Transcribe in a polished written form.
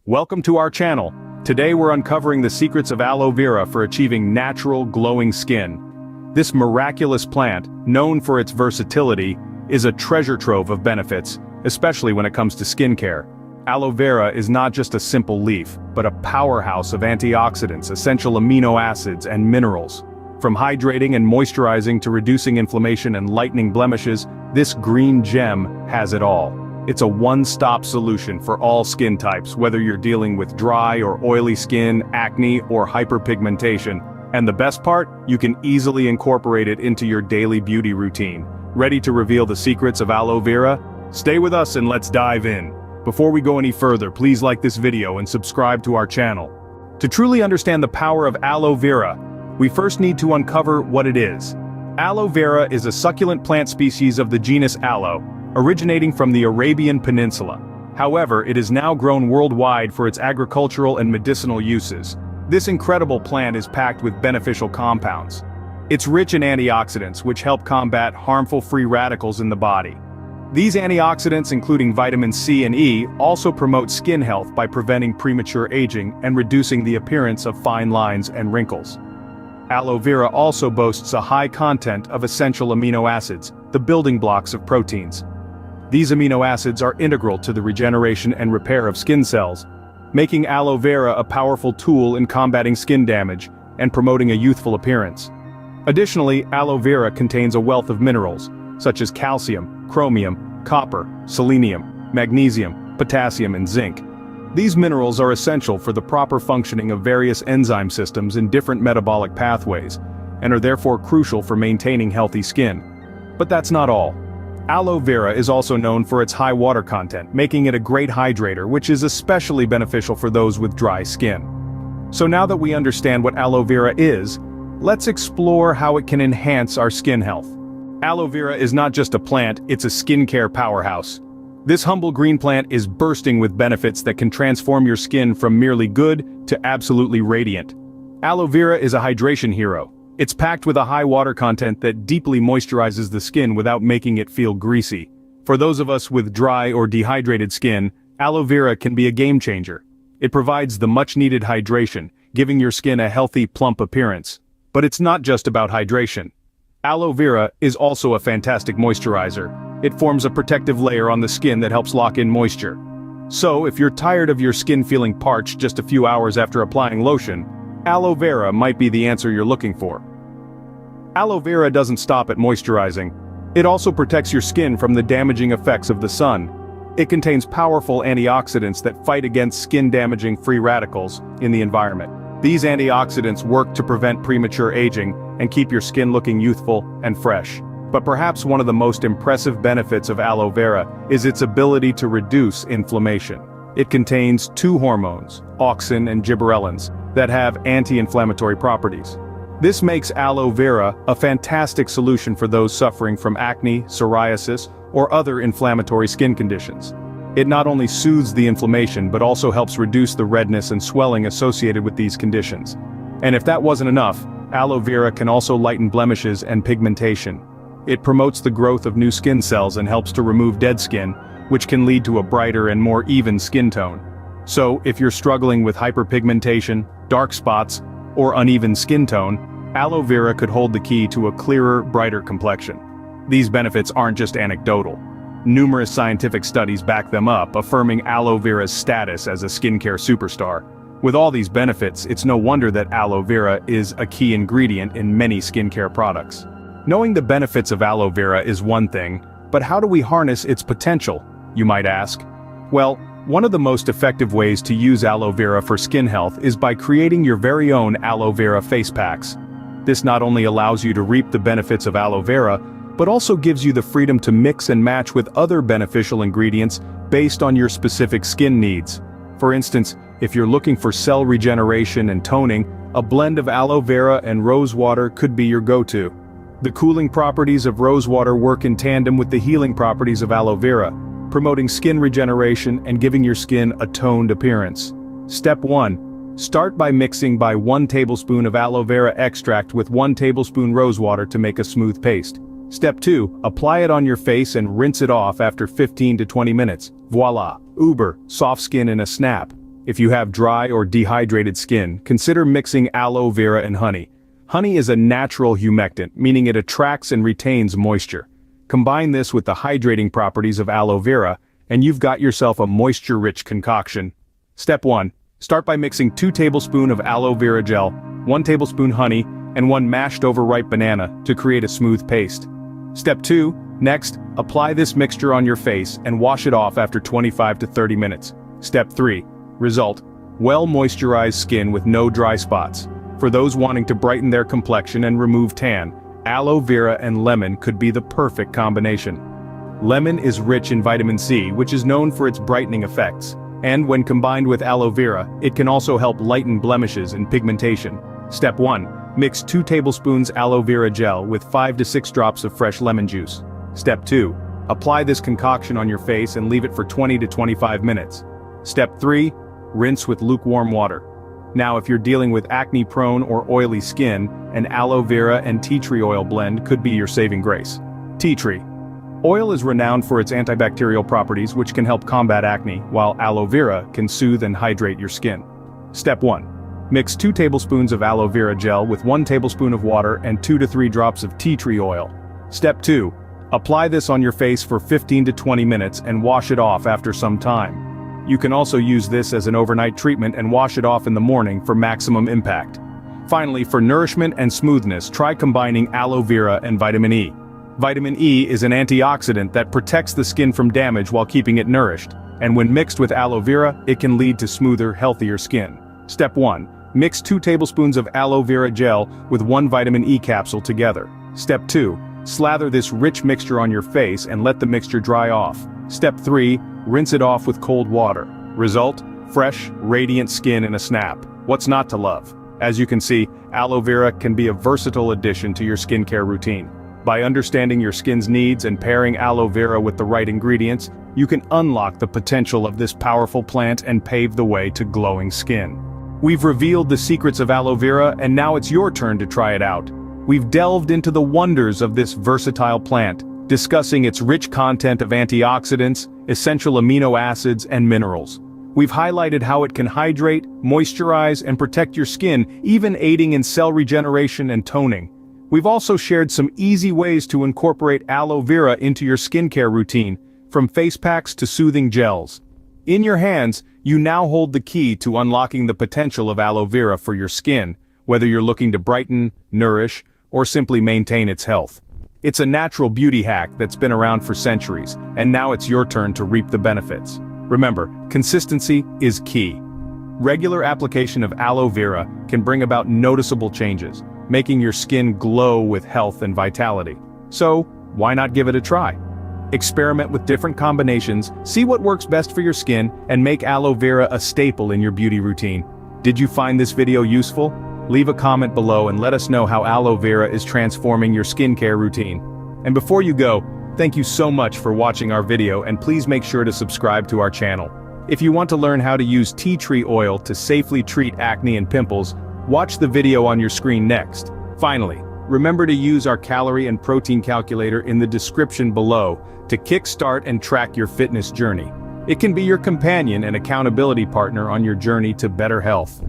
Welcome to our channel. Today we're uncovering the secrets of aloe vera for achieving natural, glowing skin. This miraculous plant, known for its versatility, is a treasure trove of benefits, especially when it comes to skincare. Aloe vera is not just a simple leaf, but a powerhouse of antioxidants, essential amino acids, and minerals. From hydrating and moisturizing to reducing inflammation and lightening blemishes, this green gem has it all. It's a one-stop solution for all skin types, whether you're dealing with dry or oily skin, acne, or hyperpigmentation. And the best part? You can easily incorporate it into your daily beauty routine. Ready to reveal the secrets of aloe vera? Stay with us and let's dive in. Before we go any further, please like this video and subscribe to our channel. To truly understand the power of aloe vera, we first need to uncover what it is. Aloe vera is a succulent plant species of the genus Aloe, originating from the Arabian Peninsula. However, it is now grown worldwide for its agricultural and medicinal uses. This incredible plant is packed with beneficial compounds. It's rich in antioxidants, which help combat harmful free radicals in the body. These antioxidants, including vitamin C and E, also promote skin health by preventing premature aging and reducing the appearance of fine lines and wrinkles. Aloe vera also boasts a high content of essential amino acids, the building blocks of proteins. These amino acids are integral to the regeneration and repair of skin cells, making aloe vera a powerful tool in combating skin damage and promoting a youthful appearance. Additionally, aloe vera contains a wealth of minerals, such as calcium, chromium, copper, selenium, magnesium, potassium, and zinc. These minerals are essential for the proper functioning of various enzyme systems in different metabolic pathways, and are therefore crucial for maintaining healthy skin. But that's not all. Aloe vera is also known for its high water content, making it a great hydrator, which is especially beneficial for those with dry skin. So now that we understand what aloe vera is, let's explore how it can enhance our skin health. Aloe vera is not just a plant, it's a skincare powerhouse. This humble green plant is bursting with benefits that can transform your skin from merely good to absolutely radiant. Aloe vera is a hydration hero. It's packed with a high water content that deeply moisturizes the skin without making it feel greasy. For those of us with dry or dehydrated skin, aloe vera can be a game changer. It provides the much-needed hydration, giving your skin a healthy, plump appearance. But it's not just about hydration. Aloe vera is also a fantastic moisturizer. It forms a protective layer on the skin that helps lock in moisture. So, if you're tired of your skin feeling parched just a few hours after applying lotion, aloe vera might be the answer you're looking for. Aloe vera doesn't stop at moisturizing. It also protects your skin from the damaging effects of the sun. It contains powerful antioxidants that fight against skin-damaging free radicals in the environment. These antioxidants work to prevent premature aging and keep your skin looking youthful and fresh. But perhaps one of the most impressive benefits of aloe vera is its ability to reduce inflammation. It contains two hormones, auxin and gibberellins, that have anti-inflammatory properties. This makes aloe vera a fantastic solution for those suffering from acne, psoriasis, or other inflammatory skin conditions. It not only soothes the inflammation but also helps reduce the redness and swelling associated with these conditions. And if that wasn't enough, aloe vera can also lighten blemishes and pigmentation. It promotes the growth of new skin cells and helps to remove dead skin, which can lead to a brighter and more even skin tone. So, if you're struggling with hyperpigmentation, dark spots, or uneven skin tone, aloe vera could hold the key to a clearer, brighter complexion. These benefits aren't just anecdotal. Numerous scientific studies back them up, affirming aloe vera's status as a skincare superstar. With all these benefits, it's no wonder that aloe vera is a key ingredient in many skincare products. Knowing the benefits of aloe vera is one thing, but how do we harness its potential, you might ask? Well, one of the most effective ways to use aloe vera for skin health is by creating your very own aloe vera face packs. This not only allows you to reap the benefits of aloe vera, but also gives you the freedom to mix and match with other beneficial ingredients based on your specific skin needs. For instance, if you're looking for cell regeneration and toning, a blend of aloe vera and rose water could be your go-to. The cooling properties of rose water work in tandem with the healing properties of aloe vera, promoting skin regeneration and giving your skin a toned appearance. Step 1. Start by mixing 1 tablespoon of aloe vera extract with 1 tablespoon rose water to make a smooth paste. Step 2. Apply it on your face and rinse it off after 15 to 20 minutes. Voila! Uber, soft skin in a snap. If you have dry or dehydrated skin, consider mixing aloe vera and honey. Honey is a natural humectant, meaning it attracts and retains moisture. Combine this with the hydrating properties of aloe vera, and you've got yourself a moisture-rich concoction. Step 1. Start by mixing 2 tablespoons of aloe vera gel, 1 tablespoon honey, and 1 mashed overripe banana to create a smooth paste. Step 2. Next, apply this mixture on your face and wash it off after 25 to 30 minutes. Step 3. Result: well-moisturized skin with no dry spots. For those wanting to brighten their complexion and remove tan, aloe vera and lemon could be the perfect combination. Lemon is rich in vitamin C, which is known for its brightening effects. And when combined with aloe vera, it can also help lighten blemishes and pigmentation. Step 1. Mix 2 tablespoons aloe vera gel with 5 to 6 drops of fresh lemon juice. Step 2. Apply this concoction on your face and leave it for 20 to 25 minutes. Step 3. Rinse with lukewarm water. Now if you're dealing with acne-prone or oily skin, an aloe vera and tea tree oil blend could be your saving grace. Tea tree oil is renowned for its antibacterial properties, which can help combat acne, while aloe vera can soothe and hydrate your skin. Step 1. Mix 2 tablespoons of aloe vera gel with 1 tablespoon of water and 2 to 3 drops of tea tree oil. Step 2. Apply this on your face for 15 to 20 minutes and wash it off after some time. You can also use this as an overnight treatment and wash it off in the morning for maximum impact. Finally, for nourishment and smoothness, try combining aloe vera and vitamin E. Vitamin E is an antioxidant that protects the skin from damage while keeping it nourished, and when mixed with aloe vera, it can lead to smoother, healthier skin. Step 1. Mix 2 tablespoons of aloe vera gel with 1 vitamin E capsule together. Step 2. Slather this rich mixture on your face and let the mixture dry off. Step 3. Rinse it off with cold water. Result: fresh, radiant skin in a snap. What's not to love? As you can see, aloe vera can be a versatile addition to your skincare routine. By understanding your skin's needs and pairing aloe vera with the right ingredients, you can unlock the potential of this powerful plant and pave the way to glowing skin. We've revealed the secrets of aloe vera, and now it's your turn to try it out. We've delved into the wonders of this versatile plant, discussing its rich content of antioxidants, essential amino acids, and minerals. We've highlighted how it can hydrate, moisturize, and protect your skin, even aiding in cell regeneration and toning. We've also shared some easy ways to incorporate aloe vera into your skincare routine, from face packs to soothing gels. In your hands, you now hold the key to unlocking the potential of aloe vera for your skin, whether you're looking to brighten, nourish, or simply maintain its health. It's a natural beauty hack that's been around for centuries, and now it's your turn to reap the benefits. Remember, consistency is key. Regular application of aloe vera can bring about noticeable changes, making your skin glow with health and vitality. So, why not give it a try? Experiment with different combinations, see what works best for your skin, and make aloe vera a staple in your beauty routine. Did you find this video useful? Leave a comment below and let us know how aloe vera is transforming your skincare routine. And before you go, thank you so much for watching our video, and please make sure to subscribe to our channel. If you want to learn how to use tea tree oil to safely treat acne and pimples, watch the video on your screen next. Finally, remember to use our calorie and protein calculator in the description below to kickstart and track your fitness journey. It can be your companion and accountability partner on your journey to better health.